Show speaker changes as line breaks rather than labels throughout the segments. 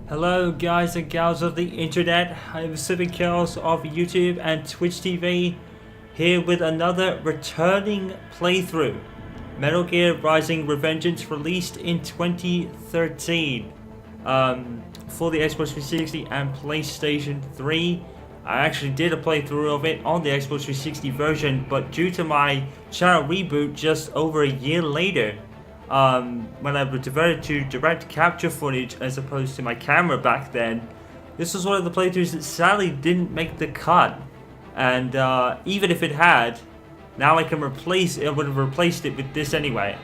Hello guys and gals of the internet, I'm Civic Chaos of YouTube and Twitch TV, here with another returning playthrough. Metal Gear Rising Revengeance, released in 2013 for the Xbox 360 and PlayStation 3. I actually did a playthrough of it on the Xbox 360 version, but due to my channel reboot just over a year later, when I diverted to direct capture footage as opposed to my camera back then, this was one of the playthroughs that sadly didn't make the cut. And even if it had, now I can replace it. I would have replaced it with this anyway.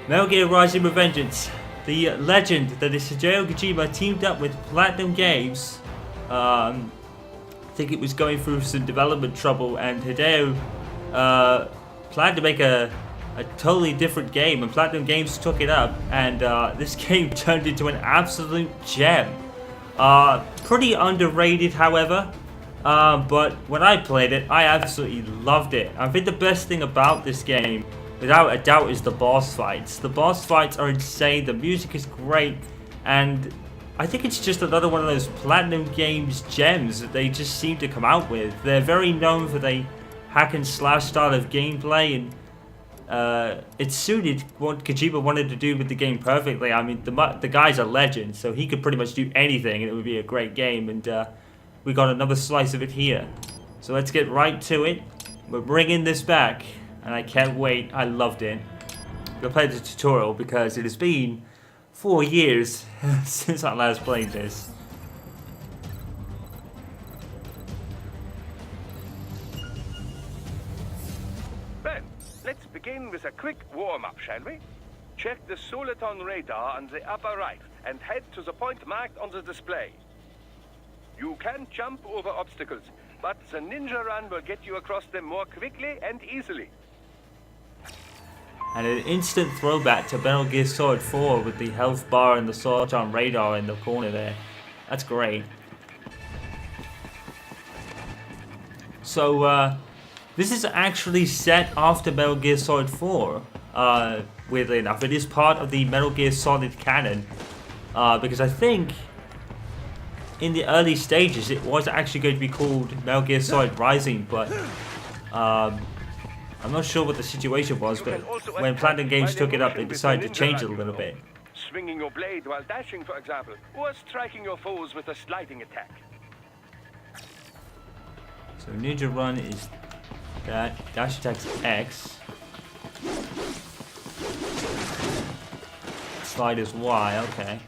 Metal Gear Rising Revengeance, the legend that is Hideo Kojima teamed up with Platinum Games. I think it was going through some development trouble, and Hideo planned to make a totally different game, and Platinum Games took it up, and this game turned into an absolute gem. Pretty underrated, however, but when I played it, I absolutely loved it. I think the best thing about this game, without a doubt, is the boss fights. The boss fights are insane, the music is great, and I think it's just another one of those Platinum Games gems that they just seem to come out with. They're very known for the hack and slash style of gameplay, and it suited what Kojima wanted to do with the game perfectly. I mean, the guy's a legend, so he could pretty much do anything and it would be a great game, and we got another slice of it here. So let's get right to it. We're bringing this back, and I can't wait. I loved it. I'm gonna play the tutorial because it has been 4 years since I last played this.
Let's begin with a quick warm-up, shall we? Check the Soliton radar on the upper right and head to the point marked on the display. You can jump over obstacles, but the ninja run will get you across them more quickly and easily.
And an instant throwback to Metal Gear Solid 4 with the health bar and the Soliton radar in the corner there. That's great. So, this is actually set after Metal Gear Solid 4, weirdly enough. It is part of the Metal Gear Solid canon, because I think in the early stages it was actually going to be called Metal Gear Solid Rising, but I'm not sure what the situation was, but when Platinum Games took it up, they decided to change it a little bit.
Swinging your blade while dashing, for example, or striking your foes with a sliding attack.
So Ninja Run is that, dash attack's X. Slide is Y, okay.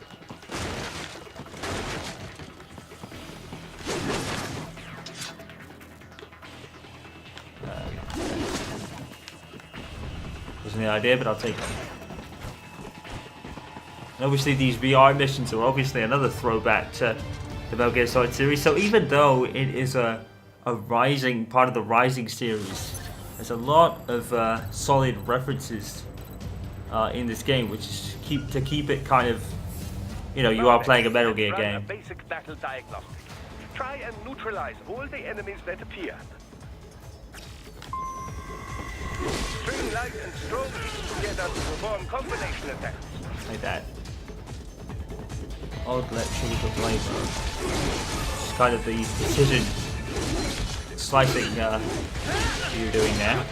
Wasn't the idea, but I'll take it. And obviously these VR missions are obviously another throwback to the Metal Gear Solid series, so even though it is a Rising, part of the Rising series, there's a lot of solid references in this game, which is to keep it kind of, you know, you are playing a Metal Gear game.
Basic battle diagnostic. Try and neutralize all the enemies that appear. String light and strong together to perform combination attacks.
Like that. Odd lecture with the flavor. It's kind of the precision slicing you're doing there.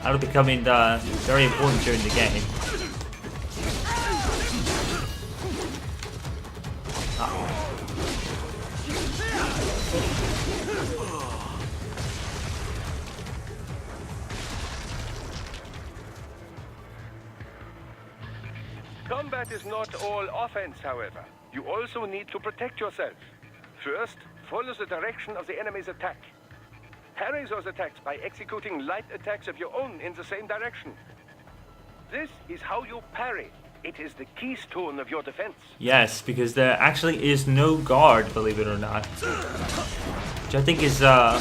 That'll become very important during the game.
Combat is not all offense, however. You also need to protect yourself. First, follow the direction of the enemy's attack. Parry those attacks by executing light attacks of your own in the same direction. This is how you parry. It is the keystone of your defense.
Yes, because there actually is no guard, believe it or not. Which I think is a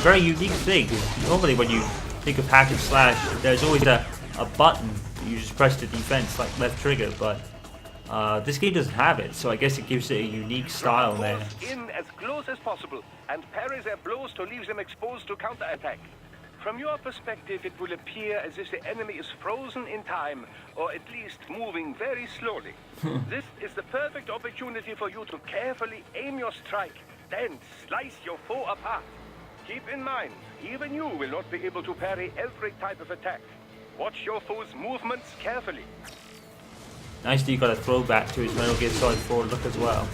very unique thing. Normally when you think of hack and slash, there's always a button. You just press the defense, like left trigger, but this game doesn't have it, so I guess it gives it a unique style there.
In as close as possible and parry their blows to leave them exposed to counterattack. From your perspective, it will appear as if the enemy is frozen in time, or at least moving very slowly. This is the perfect opportunity for you to carefully aim your strike, then slice your foe apart. Keep in mind, even you will not be able to parry every type of attack. Watch your foe's movements carefully.
Nicely got a throwback to his Metal Gear Solid 4 look as well.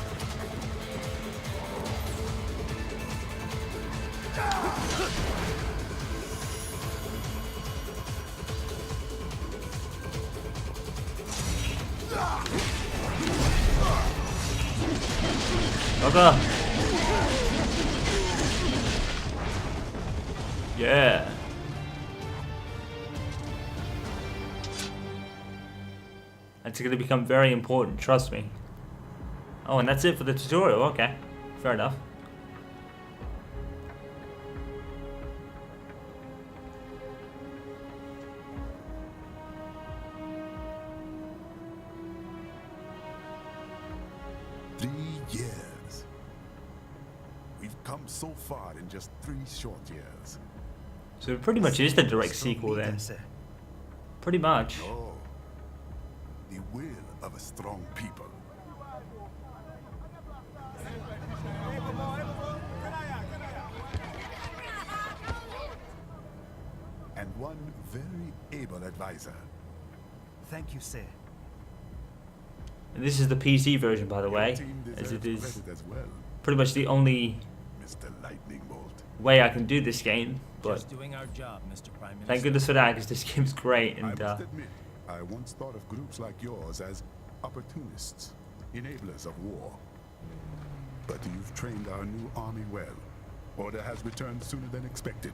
Okay. Yeah. That's going to become very important, trust me. Oh, and that's it for the tutorial. Okay, fair enough.
Years. We've come so far in just 3 short years.
So it pretty much is the direct sequel then. Pretty much.
Oh, the will of a strong people. And one very able advisor.
Thank you, sir.
And this is the PC version, by the way, as it is pretty much the only
Mr. Lightning Bolt.
way I can do this game. But
Just doing our job, Mr. Prime Minister.
thank goodness for that, because this game's great.
I
And
must admit, I once thought of groups like yours as opportunists, enablers of war. But you've trained our new army well. Order has returned sooner than expected.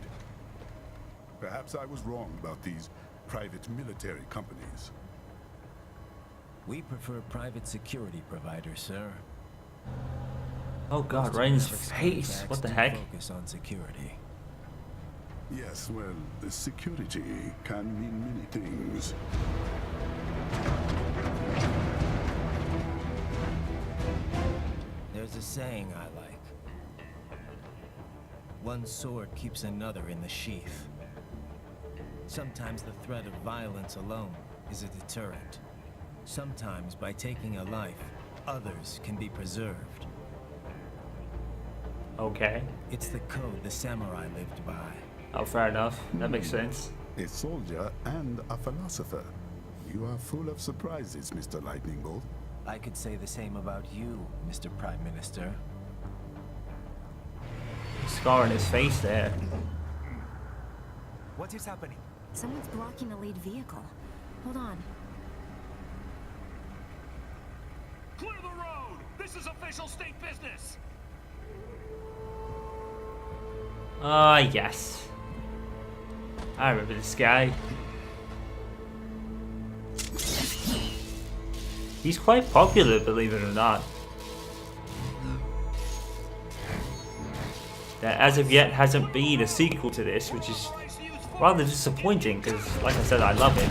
Perhaps I was wrong about these private military companies.
We prefer private security providers, sir.
oh god, right in his face! What the heck?
Focus on security.
Yes, well, the security can mean many things.
There's a saying I like. One sword keeps another in the sheath. Sometimes the threat of violence alone is a deterrent. Sometimes by taking a life, others can be preserved.
Okay.
It's the code the samurai lived by.
Oh, fair enough. That makes sense.
A soldier and a philosopher. You are full of surprises, Mr. Lightning Bolt.
I could say the same about you, Mr. Prime Minister.
Scar on his face there.
What is happening?
Someone's blocking the lead vehicle. Hold on.
Clear the road! This is official state business!
Yes. I remember this guy. He's quite popular, believe it or not. There as of yet hasn't been a sequel to this, which is rather disappointing because, like I said, I love it.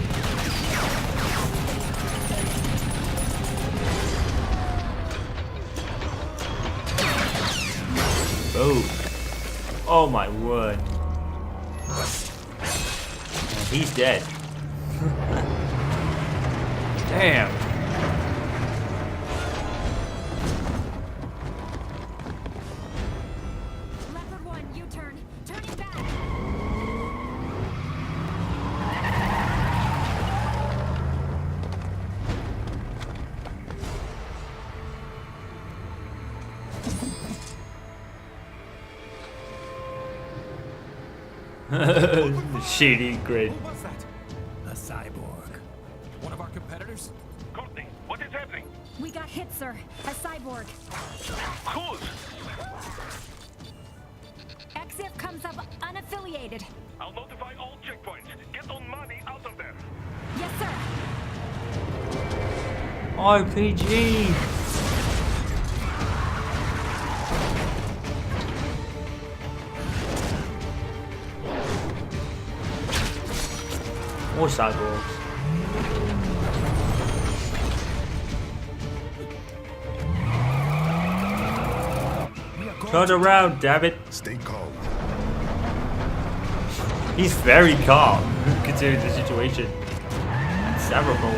Oh. Oh my word. He's dead. Damn.
Leopard 1, U-turn. Turning back.
Shady grid.
Who was that?
A cyborg.
One of our competitors?
Courtney, what is happening?
We got hit, sir. A cyborg.
Cruz!
XF comes up unaffiliated.
I'll notify all checkpoints. Get on money out of there.
Yes, sir.
RPG. More cyborgs. Turn around, damn it.
Stay calm.
He's very calm considering the situation. It's terrible.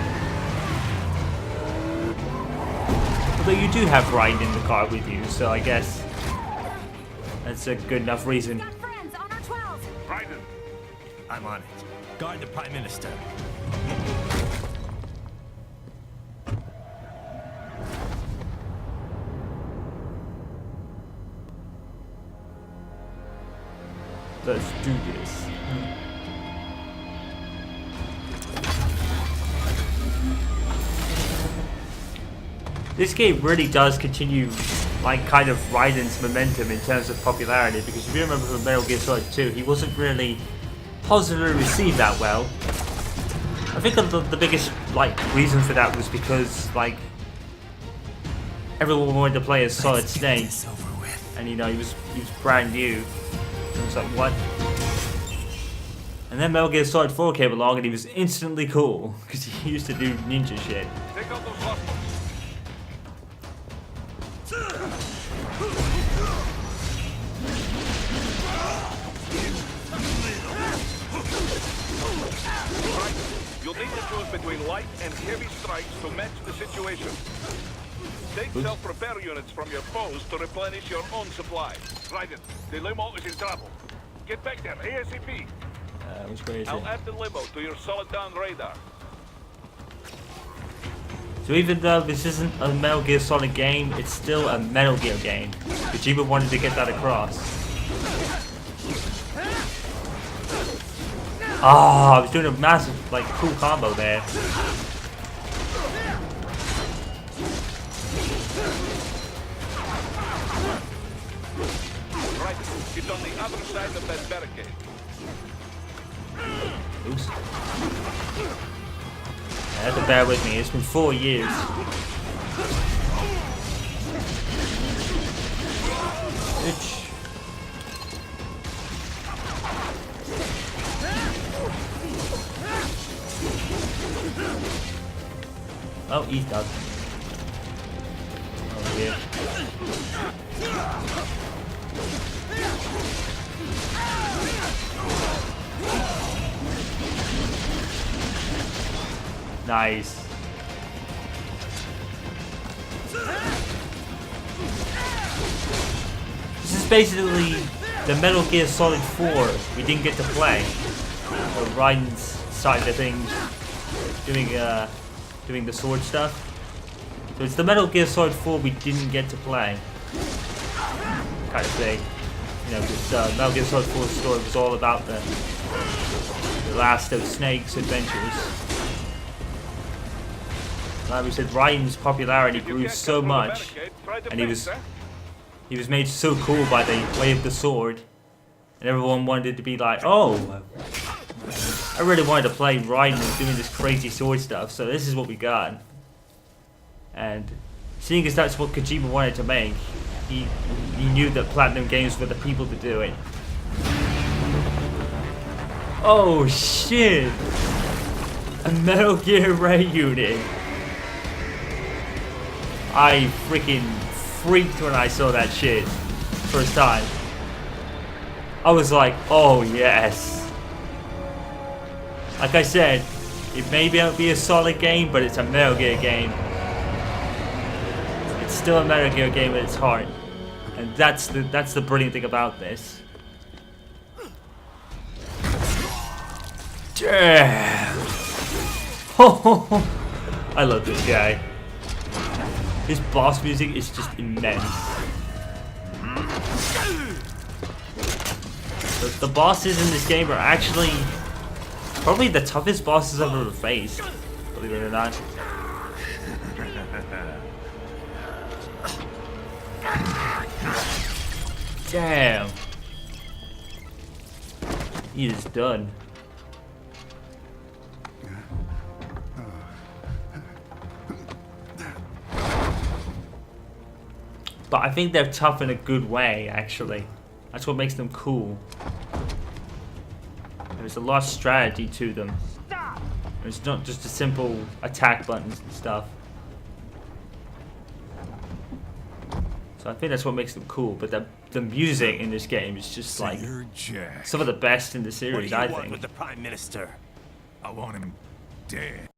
Although you do have Ryan in the car with you, so I guess that's a good enough reason.
Got friends on our 12.
Raiden,
I'm on it. Guard the Prime Minister.
Let's do this. This game really does continue, like, kind of Raiden's momentum in terms of popularity, because if you remember from Metal Gear Solid 2, he wasn't really positively received that well. I think the biggest, like, reason for that was because, like, everyone wanted to play as Solid Snake, and you know, he was brand new. It was like, what? And then Metal Gear Solid 4 came along and he was instantly cool, because he used to do ninja shit.
take out those hostiles. You'll need to choose between light and heavy strikes to match the situation. Take self-repair units from your foes to replenish your own supply. Raiden, the limo is in trouble. Get back there, ASAP.
Which way is
I'll
it?
add the limo to your solid down radar.
So even though this isn't a Metal Gear Solid game, it's still a Metal Gear game. Kojima wanted to get that across. Ah, I was doing a massive, like, cool combo there.
Right, it's on the other side of that barricade.
Oops. You have to bear with me, it's been 4 years. Itch. Oh, he's done. Oh, yeah. Nice. This is basically the Metal Gear Solid 4 we didn't get to play. Or Raiden's side of things, doing the sword stuff. So it's the Metal Gear Solid 4 we didn't get to play. Kind of thing. You know, because Metal Gear Solid 4's story was all about the last of Snake's adventures. Like we said, Ryan's popularity grew so much, and he was made so cool by the way of the sword, and everyone wanted to be like, oh, I really wanted to play Ryan doing this crazy sword stuff, so this is what we got. And seeing as that's what Kojima wanted to make, he knew that Platinum Games were the people to do it. Oh shit! A Metal Gear Ray unit. I freaking freaked when I saw that shit first time. I was like, oh yes. Like I said, it may be a solid game, but it's a Metal Gear game. It's still a Metal Gear game at its heart. And that's the brilliant thing about this. Damn. I love this guy. His boss music is just immense. The bosses in this game are actually probably the toughest bosses I've ever faced, believe it or not. Damn. He is done. But I think they're tough in a good way, actually. That's what makes them cool. There's a lot of strategy to them. It's not just a simple attack buttons and stuff. So I think that's what makes them cool. But the the music in this game is just like
You're Jack.
some of the best in the series, I
What do you want
think.
with the Prime Minister?
I want him dead.